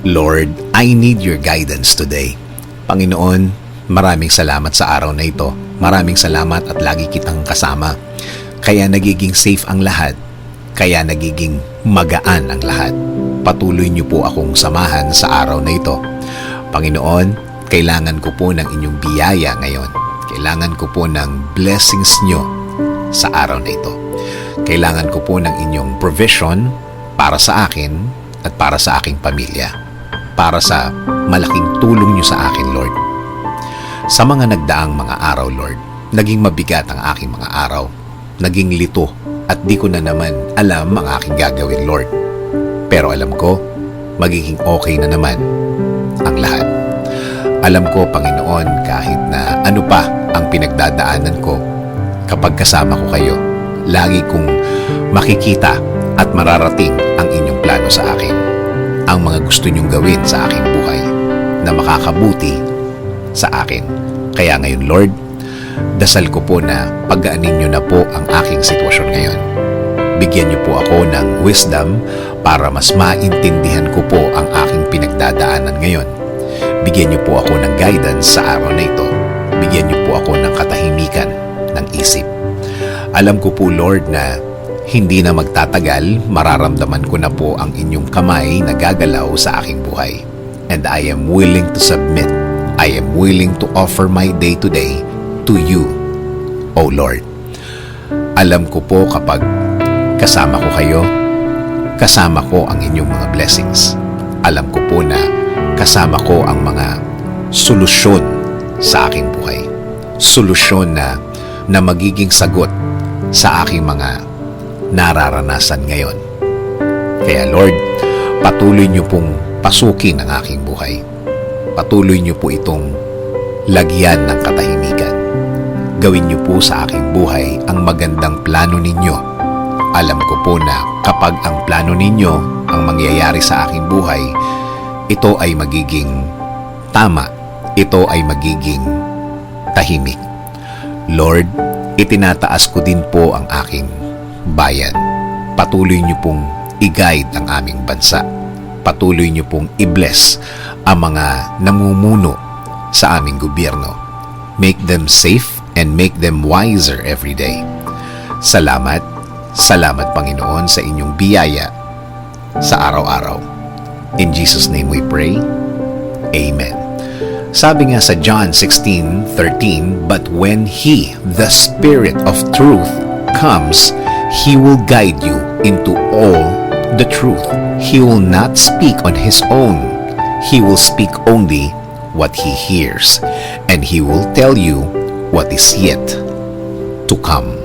Lord, I need your guidance today. Panginoon, maraming salamat sa araw na ito. Maraming salamat at lagi kitang kasama. Kaya nagiging safe ang lahat. Kaya nagiging magaan ang lahat. Patuloy niyo po akong samahan sa araw na ito. Panginoon, kailangan ko po ng inyong biyaya ngayon. Kailangan ko po ng blessings niyo sa araw na ito. Kailangan ko po ng inyong provision para sa akin at para sa aking pamilya. Para sa malaking tulong niyo sa akin, Lord. Sa mga nagdaang mga araw, Lord, naging mabigat ang aking mga araw. Naging lito at di ko na naman alam ang aking gagawin, Lord. Pero alam ko, magiging okay na naman ang lahat. Alam ko, Panginoon, kahit na ano pa ang pinagdadaanan ko, kapag kasama ko kayo, lagi kong makikita at mararating ang inyong plano sa akin. Ang mga gusto niyong gawin sa aking buhay na makakabuti sa akin. Kaya ngayon, Lord, dasal ko po na pagaanin niyo na po ang aking sitwasyon ngayon. Bigyan niyo po ako ng wisdom para mas maintindihan ko po ang aking pinagdadaanan ngayon. Bigyan niyo po ako ng guidance sa araw na ito. Bigyan niyo po ako ng katahimikan ng isip. Alam ko po, Lord, na hindi na magtatagal, mararamdaman ko na po ang inyong kamay na gagalaw sa aking buhay. And I am willing to submit. I am willing to offer my day today to you, O Lord. Alam ko po kapag kasama ko kayo, kasama ko ang inyong mga blessings. Alam ko po na kasama ko ang mga solusyon sa aking buhay. Solusyon na magiging sagot sa aking mga nararanasan ngayon. Kaya Lord, patuloy niyo pong pasukin ang aking buhay. Patuloy niyo po itong lagyan ng katahimikan. Gawin niyo po sa aking buhay ang magandang plano ninyo. Alam ko po na kapag ang plano ninyo ang mangyayari sa aking buhay, ito ay magiging tama. Ito ay magiging tahimik. Lord, itinataas ko din po ang aking bayan. Patuloy niyo pong i-guide ang aming bansa. Patuloy niyo pong i-bless ang mga namumuno sa aming gobyerno. Make them safe and make them wiser every day. Salamat, salamat Panginoon sa inyong biyaya sa araw-araw. In Jesus' name we pray. Amen. Sabi nga sa John 16:13, but when He, the Spirit of truth, comes, He will guide you into all the truth. He will not speak on His own. He will speak only what He hears, and He will tell you what is yet to come.